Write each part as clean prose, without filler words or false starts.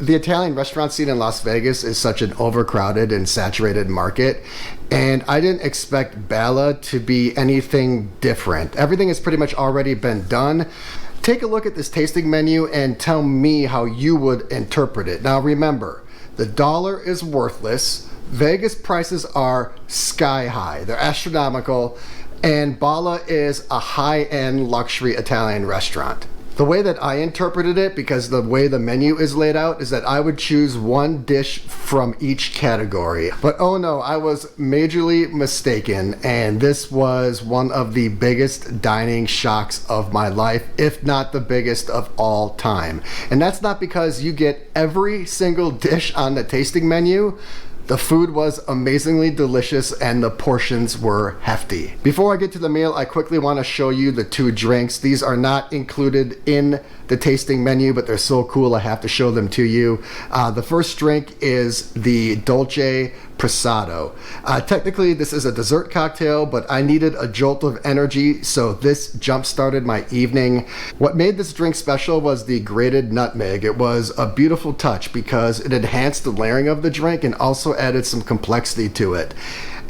The Italian restaurant scene in Las Vegas is such an overcrowded and saturated market, and I didn't expect Balla to be anything different. Everything has pretty much already been done. Take a look at this tasting menu and tell me how you would interpret it. Now remember, the dollar is worthless. Vegas prices are sky high. They're astronomical, and Balla is a high-end luxury Italian restaurant. The way that I interpreted it, because the way the menu is laid out, is that I would choose one dish from each category. But oh no, I was majorly mistaken, and this was one of the biggest dining shocks of my life, if not the biggest of all time. And that's not because you get every single dish on the tasting menu. The food was amazingly delicious and the portions were hefty. Before I get to the meal, I quickly want to show you the two drinks. These are not included in the tasting menu, but they're so cool I have to show them to you. The first drink is the Dolce Prasado. Technically this is a dessert cocktail, but I needed a jolt of energy, so this jump-started my evening. What made this drink special was the grated nutmeg. It was a beautiful touch because it enhanced the layering of the drink and also added some complexity to it.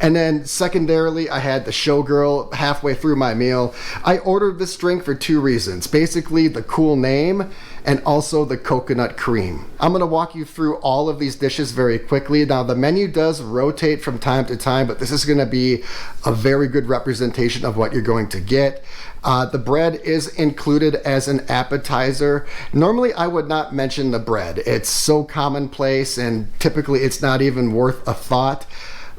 And then secondarily, I had the Showgirl halfway through my meal. I ordered this drink for two reasons. Basically, the cool name and also the coconut cream. I'm gonna walk you through all of these dishes very quickly. Now, the menu does rotate from time to time, but this is gonna be a very good representation of what you're going to get. The bread is included as an appetizer. Normally, I would not mention the bread. It's so commonplace, and typically it's not even worth a thought.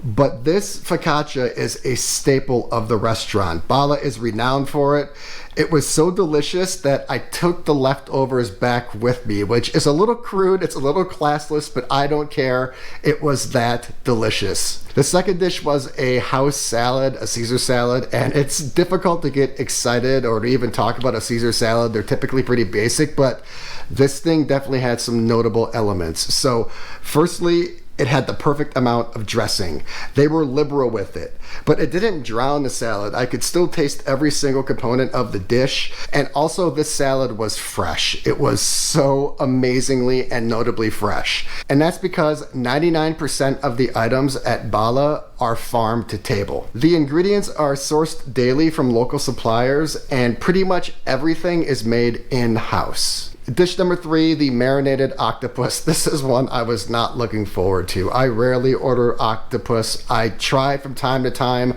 But this focaccia is a staple of the restaurant. Balla is renowned for it. It was so delicious that I took the leftovers back with me, which is a little crude, it's a little classless, but I don't care. It was that delicious. The second dish was a house salad, a Caesar salad, and it's difficult to get excited or to even talk about a Caesar salad. They're typically pretty basic, but this thing definitely had some notable elements. So firstly, it had the perfect amount of dressing. They were liberal with it, but it didn't drown the salad. I could still taste every single component of the dish. And also this salad was fresh. It was so amazingly and notably fresh. And that's because 99% of the items at Balla are farm to table. The ingredients are sourced daily from local suppliers, and pretty much everything is made in-house. Dish number 3, the Marinated Octopus. This is one I was not looking forward to. I rarely order octopus. I try from time to time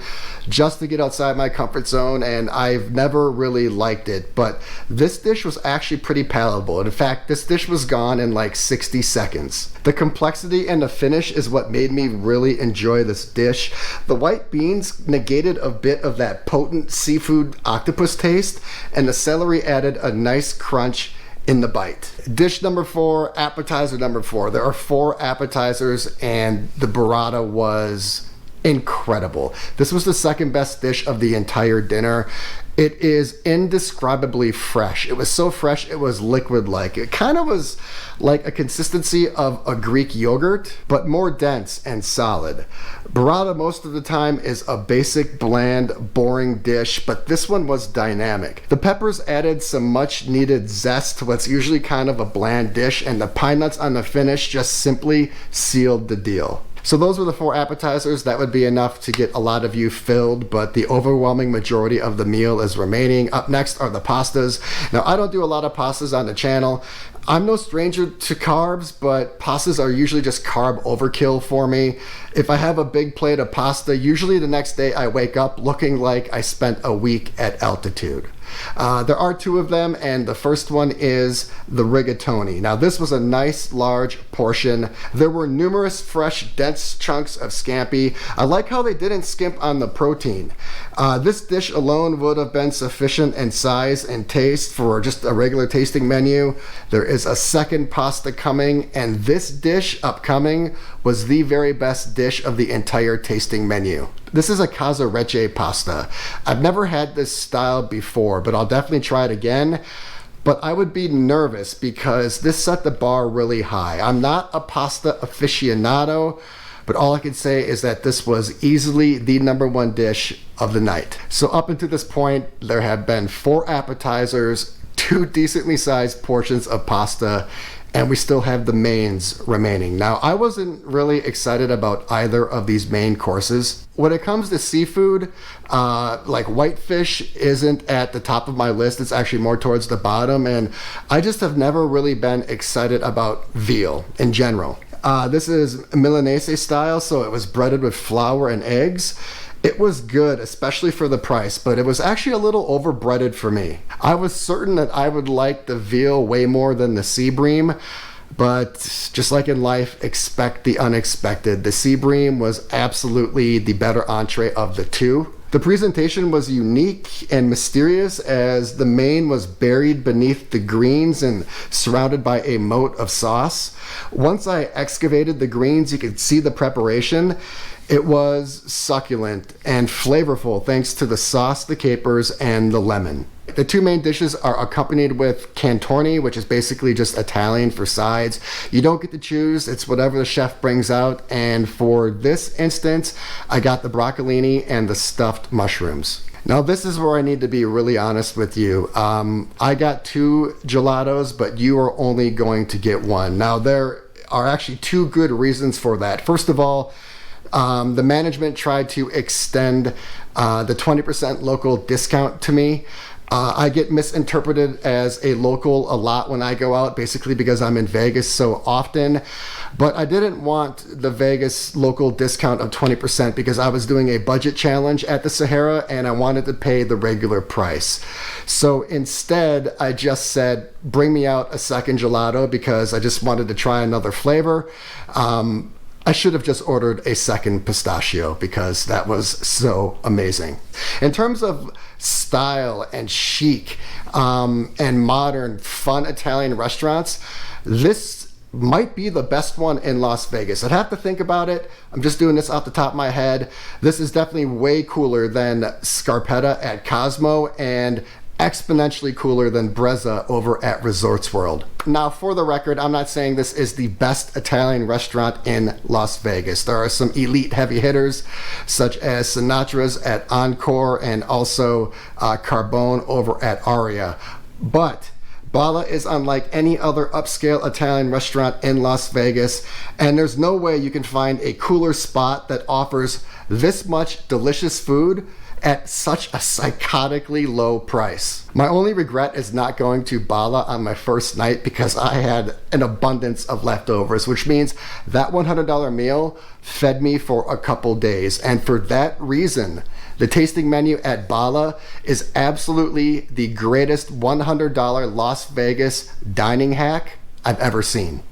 just to get outside my comfort zone, and I've never really liked it. But this dish was actually pretty palatable. In fact, this dish was gone in like 60 seconds. The complexity and the finish is what made me really enjoy this dish. The white beans negated a bit of that potent seafood octopus taste, and the celery added a nice crunch in the bite. Dish number 4, appetizer number 4. There are 4 appetizers, and the burrata was incredible. This was the second best dish of the entire dinner. It is indescribably fresh. It was so fresh, it was liquid-like. It kind of was like a consistency of a Greek yogurt, but more dense and solid. Burrata most of the time is a basic, bland, boring dish, but this one was dynamic. The peppers added some much-needed zest to what's usually kind of a bland dish, and the pine nuts on the finish just simply sealed the deal. So those were the 4 appetizers. That would be enough to get a lot of you filled, but the overwhelming majority of the meal is remaining. Up next are the pastas. Now, I don't do a lot of pastas on the channel. I'm no stranger to carbs, but pastas are usually just carb overkill for me. If I have a big plate of pasta, usually the next day I wake up looking like I spent a week at altitude. There are 2 of them, and the first one is the rigatoni. Now, this was a nice large portion. There were numerous fresh dense chunks of scampi. I like how they didn't skimp on the protein. This dish alone would have been sufficient in size and taste for just a regular tasting menu. There is a second pasta coming, and this dish upcoming was the very best dish of the entire tasting menu. This is a casarecce pasta. I've never had this style before, but I'll definitely try it again. But I would be nervous because this set the bar really high. I'm not a pasta aficionado, but all I can say is that this was easily the #1 dish of the night. So up until this point, there have been 4 appetizers, 2 decently sized portions of pasta, and we still have the mains remaining. Now, I wasn't really excited about either of these main courses. When it comes to seafood, like whitefish isn't at the top of my list. It's actually more towards the bottom, and I just have never really been excited about veal in general. This is Milanese style, so it was breaded with flour and eggs. It was good, especially for the price, but it was actually a little overbreaded for me. I was certain that I would like the veal way more than the sea bream, but just like in life, expect the unexpected. The sea bream was absolutely the better entree of the two. The presentation was unique and mysterious as the main was buried beneath the greens and surrounded by a moat of sauce. Once I excavated the greens, you could see the preparation. It was succulent and flavorful thanks to the sauce, the capers, and the lemon. The two main dishes are accompanied with Cantorni, which is basically just Italian for sides. You don't get to choose, it's whatever the chef brings out, and for this instance, I got the broccolini and the stuffed mushrooms. Now this is where I need to be really honest with you. I got 2 gelatos, but you are only going to get 1. Now there are actually 2 good reasons for that. First of all, the management tried to extend the 20% local discount to me. I get misinterpreted as a local a lot when I go out, basically because I'm in Vegas so often. But I didn't want the Vegas local discount of 20% because I was doing a budget challenge at the Sahara and I wanted to pay the regular price. So instead, I just said, bring me out a second gelato because I just wanted to try another flavor. I should have just ordered a second pistachio because that was so amazing. In terms of style and chic and modern, fun Italian restaurants, this might be the best one in Las Vegas. I'd have to think about it. I'm just doing this off the top of my head. This is definitely way cooler than Scarpetta at Cosmo and exponentially cooler than Brezza over at Resorts World. Now, for the record, I'm not saying this is the best Italian restaurant in Las Vegas. There are some elite heavy hitters, such as Sinatra's at Encore and also Carbone over at Aria. But Balla is unlike any other upscale Italian restaurant in Las Vegas, and there's no way you can find a cooler spot that offers this much delicious food at such a psychotically low price. My only regret is not going to Balla on my first night because I had an abundance of leftovers, which means that $100 meal fed me for a couple days. And for that reason, the tasting menu at Balla is absolutely the greatest $100 Las Vegas dining hack I've ever seen.